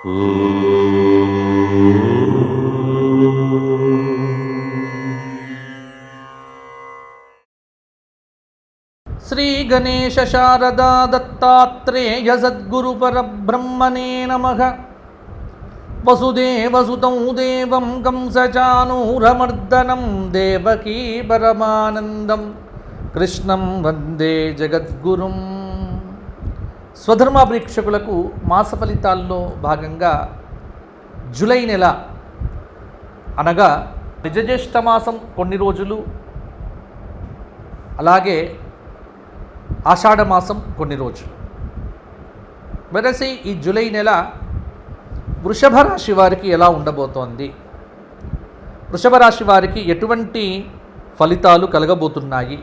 శ్రీ గణేశ శారదా దత్తాత్రేయ సద్గురు పరబ్రహ్మణే నమః. వసుదేవసుతం దేవం కంసచానూరమర్దనం దేవకీ పరమానందం కృష్ణం వందే జగద్గురుం. స్వధర్మ ప్రేక్షకులకు మాస ఫలితాల్లో భాగంగా జూలై నెల అనగా నిజజ్యేష్ఠ మాసం కొన్ని రోజులు, అలాగే ఆషాఢమాసం కొన్ని రోజులు. వెరసి ఈ జూలై నెల వృషభ రాశి వారికి ఎలా ఉండబోతోంది, వృషభ రాశి వారికి ఎటువంటి ఫలితాలు కలగబోతున్నాయి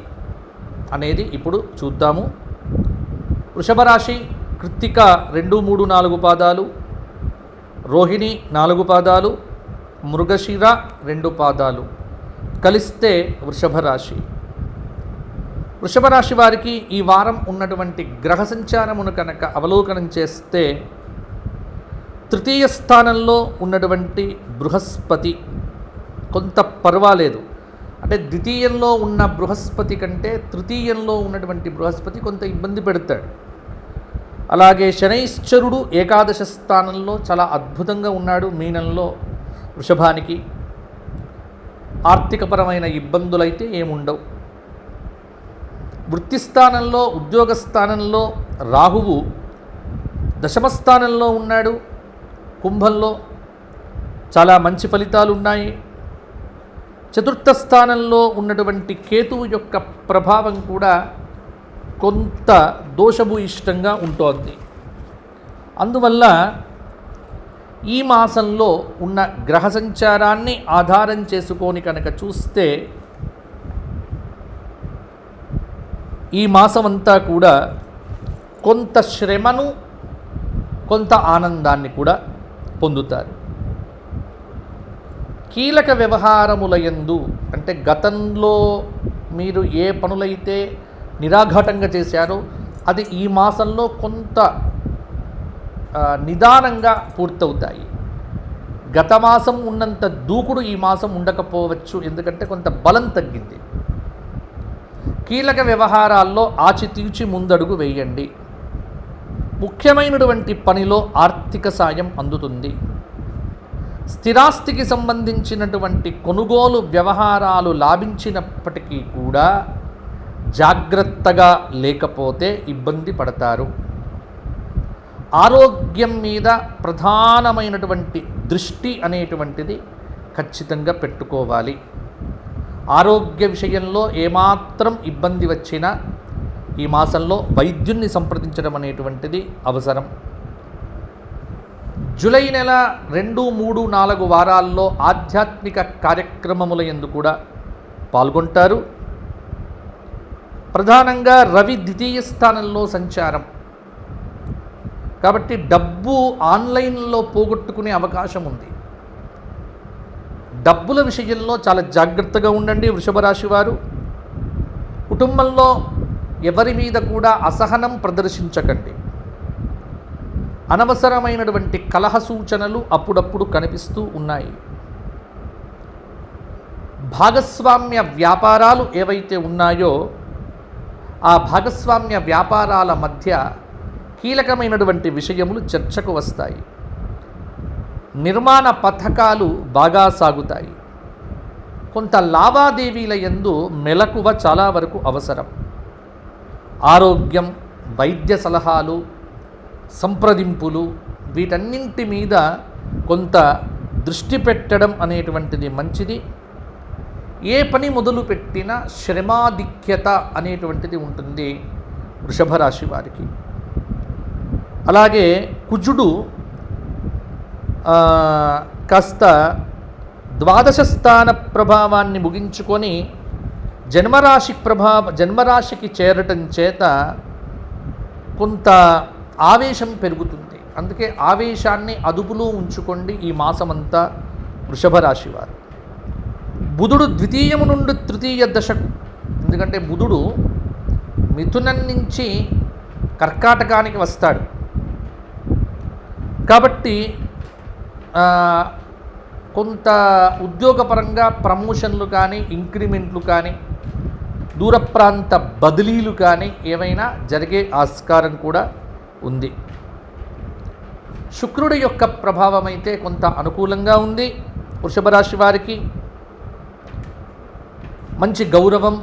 అనేది ఇప్పుడు చూద్దాము. వృషభ రాశి కృత్తిక 2, 3, 4 పాదాలు, రోహిణి 4 పాదాలు, మృగశిర 2 పాదాలు కలిస్తే వృషభ రాశి. వృషభ రాశి వారికి ఈ వారం ఉన్నటువంటి గ్రహ సంచారమును కనుక అవలోకనం చేస్తే తృతీయ స్థానంలో ఉన్నటువంటి బృహస్పతి కొంత పర్వాలేదు. అంటే ద్వితీయంలో ఉన్న బృహస్పతి కంటే తృతీయంలో ఉన్నటువంటి బృహస్పతి కొంత ఇబ్బంది పెడతాడు. అలాగే శనైశ్చరుడు ఏకాదశ స్థానంలో చాలా అద్భుతంగా ఉన్నాడు. మీనంలో వృషభానికి ఆర్థికపరమైన ఇబ్బందులైతే ఏముండవు. వృత్తి స్థానంలో, ఉద్యోగ స్థానంలో రాహువు దశమ స్థానంలో ఉన్నాడు. కుంభంలో చాలా మంచి ఫలితాలు ఉన్నాయి. చతుర్థ స్థానంలో ఉన్నటువంటి కేతువు యొక్క ప్రభావం కూడా కొంత దోషభూయిష్టంగా ఉంటోంది. అందువల్ల ఈ మాసంలో ఉన్న గ్రహ సంచారాన్ని ఆధారం చేసుకొని కనుక చూస్తే ఈ మాసమంతా కూడా కొంత శ్రమను, కొంత ఆనందాన్ని కూడా పొందుతారు. కీలక వ్యవహారములయందు, అంటే గతంలో మీరు ఏ పనులైతే నిరాఘాటంగా చేశారో అది ఈ మాసంలో కొంత నిదానంగా పూర్తవుతాయి. గత మాసం ఉన్నంత దూకుడు ఈ మాసం ఉండకపోవచ్చు, ఎందుకంటే కొంత బలం తగ్గింది. కీలక వ్యవహారాల్లో ఆచితూచి ముందడుగు వేయండి. ముఖ్యమైనటువంటి పనిలో ఆర్థిక సాయం అందుతుంది. స్థిరాస్తికి సంబంధించినటువంటి కొనుగోలు వ్యవహారాలు లాభించినప్పటికీ కూడా జాగ్రత్తగా లేకపోతే ఇబ్బంది పడతారు. ఆరోగ్యం మీద ప్రధానమైనటువంటి దృష్టి అనేటువంటిది ఖచ్చితంగా పెట్టుకోవాలి. ఆరోగ్య విషయంలో ఏమాత్రం ఇబ్బంది వచ్చినా ఈ మాసంలో వైద్యున్ని సంప్రదించడం అనేటువంటిది అవసరం. జూలై నెల 2, 3, 4 వారాల్లో ఆధ్యాత్మిక కార్యక్రమముల యందు కూడా పాల్గొంటారు. ప్రధానంగా రవి ద్వితీయ స్థానంలో సంచారం కాబట్టి డబ్బు ఆన్లైన్లో పోగొట్టుకునే అవకాశం ఉంది. డబ్బుల విషయంలో చాలా జాగ్రత్తగా ఉండండి వృషభ రాశి వారు. కుటుంబంలో ఎవరి మీద కూడా అసహనం ప్రదర్శించకండి. అనవసరమైనటువంటి కలహ సూచనలు అప్పుడప్పుడు కనిపిస్తూ ఉన్నాయి. భాగస్వామ్య వ్యాపారాలు ఏవైతే ఉన్నాయో ఆ భాగస్వామ్య వ్యాపారాల మధ్య కీలకమైనటువంటి విషయములు చర్చకు వస్తాయి. నిర్మాణ పథకాలు బాగా సాగుతాయి. కొంత లావాదేవీల యందు మెలకువ చాలా వరకు అవసరం. ఆరోగ్యం, వైద్య సలహాలు, సంప్రదింపులు వీటన్నింటి మీద కొంత దృష్టి పెట్టడం అనేటువంటిది మంచిది. ఏ పని మొదలుపెట్టినా శ్రమాధిక్యత అనేటువంటిది ఉంటుంది వృషభ రాశి వారికి. అలాగే కుజుడు కాస్త ద్వాదశ స్థాన ప్రభావాన్ని ముగించుకొని జన్మరాశికి చేరటం చేత కొంత ఆవేశం పెరుగుతుంది. అందుకే ఆవేశాన్ని అదుపులో ఉంచుకోండి ఈ మాసమంతా వృషభ రాశి వారు. బుధుడు ద్వితీయము నుండి తృతీయ దశకు, ఎందుకంటే బుధుడు మిథునం నుంచి కర్కాటకానికి వస్తాడు కాబట్టి ఆ, కొంత ఉద్యోగపరంగా ప్రమోషన్లు కానీ ఇంక్రిమెంట్లు కానీ దూర ప్రాంత బదిలీలు కానీ ఏవైనా జరిగే ఆస్కారం కూడా ఉంది. శుక్రుడి యొక్క ప్రభావం అయితే కొంత అనుకూలంగా ఉంది. వృషభ రాశి వారికి మంచి గౌరవం,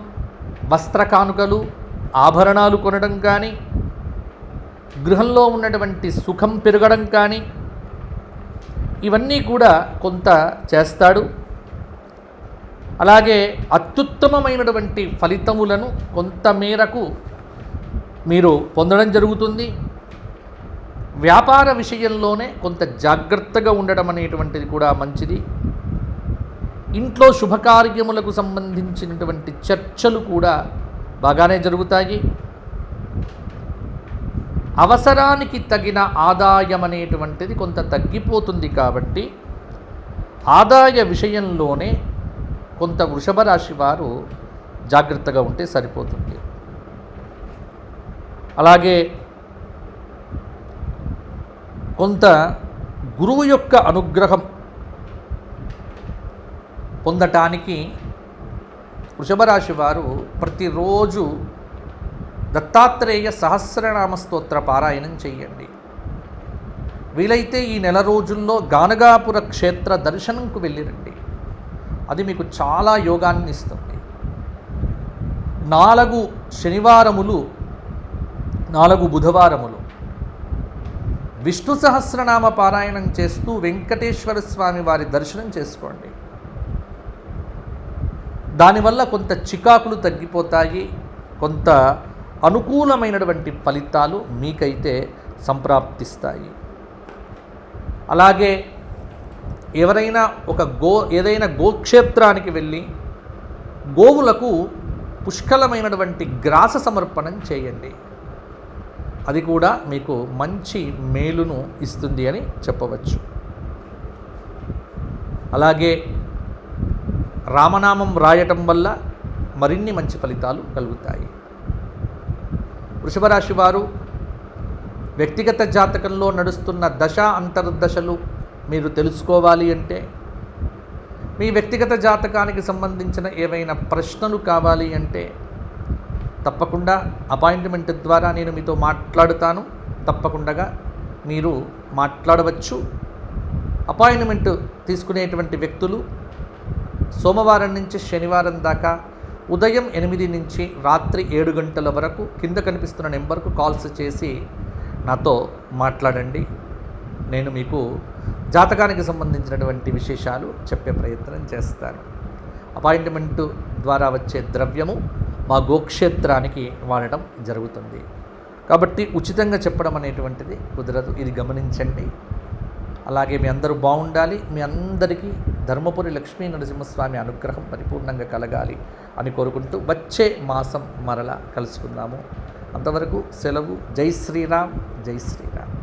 వస్త్ర కానుకలు, ఆభరణాలు కొనడం కానీ, గృహంలో ఉన్నటువంటి సుఖం పెరగడం కానీ ఇవన్నీ కూడా కొంత చేస్తాడు. అలాగే అత్యుత్తమమైనటువంటి ఫలితములను కొంతమేరకు మీరు పొందడం జరుగుతుంది. వ్యాపార విషయంలోనే కొంత జాగ్రత్తగా ఉండడం అనేటువంటిది కూడా మంచిది. ఇంట్లో శుభకార్యములకు సంబంధించినటువంటి చర్చలు కూడా బాగానే జరుగుతాయి. అవసరానికి తగిన ఆదాయం అనేటువంటిది కొంత తగ్గిపోతుంది కాబట్టి ఆదాయ విషయంలోనే కొంత వృషభ రాశి వారు జాగ్రత్తగా ఉంటే సరిపోతుంది. అలాగే కొంత గురువు యొక్క అనుగ్రహం పొందటానికి వృషభ రాశి వారు ప్రతిరోజు దత్తాత్రేయ సహస్రనామ స్తోత్ర పారాయణం చేయండి. వీలైతే ఈ నెల రోజుల్లో గానగాపుర క్షేత్ర దర్శనంకు వెళ్ళిరండి. అది మీకు చాలా యోగాన్ని ఇస్తుంది. 4 శనివారములు 4 బుధవారములు విష్ణు సహస్రనామ పారాయణం చేస్తూ వెంకటేశ్వర స్వామి వారి దర్శనం చేసుకోండి. దానివల్ల కొంత చికాకులు తగ్గిపోతాయి. కొంత అనుకూలమైనటువంటి ఫలితాలు మీకైతే సంప్రాప్తిస్తాయి. అలాగే ఎవరైనా ఏదైనా గోక్షేత్రానికి వెళ్ళి గోవులకు పుష్కలమైనటువంటి గ్రాస సమర్పణం చేయండి. అది కూడా మీకు మంచి మేలును ఇస్తుంది అని చెప్పవచ్చు. అలాగే రామనామం రాయటం వల్ల మరిన్ని మంచి ఫలితాలు కలుగుతాయి. వృషభ రాశి వారు వ్యక్తిగత జాతకంలో నడుస్తున్న దశ అంతర్దశలు మీరు తెలుసుకోవాలి అంటే, మీ వ్యక్తిగత జాతకానికి సంబంధించిన ఏవైనా ప్రశ్నలు కావాలి అంటే తప్పకుండా అపాయింట్మెంట్ ద్వారా నేను మీతో మాట్లాడుతాను. తప్పకుండా మీరు మాట్లాడవచ్చు. అపాయింట్మెంట్ తీసుకునేటువంటి వ్యక్తులు సోమవారం నుంచి శనివారం దాకా ఉదయం 8 నుంచి రాత్రి 7 గంటల వరకు కింద కనిపిస్తున్న నెంబర్కు కాల్స్ చేసి నాతో మాట్లాడండి. నేను మీకు జాతకానికి సంబంధించినటువంటి విశేషాలు చెప్పే ప్రయత్నం చేస్తాను. అపాయింట్మెంట్ ద్వారా వచ్చే ద్రవ్యము మా గోక్షేత్రానికి వాడటం జరుగుతుంది కాబట్టి ఉచితంగా చెప్పడం అనేటువంటిది కుదరదు. ఇది గమనించండి. అలాగే మీ అందరూ బాగుండాలి. మీ అందరికీ ధర్మపురి లక్ష్మీ నరసింహస్వామి అనుగ్రహం పరిపూర్ణంగా కలగాలి అని కోరుకుంటూ వచ్చే మాసం మరలా కలుసుకుందాము. అంతవరకు సెలవు. జై శ్రీరామ్, జై శ్రీరామ్.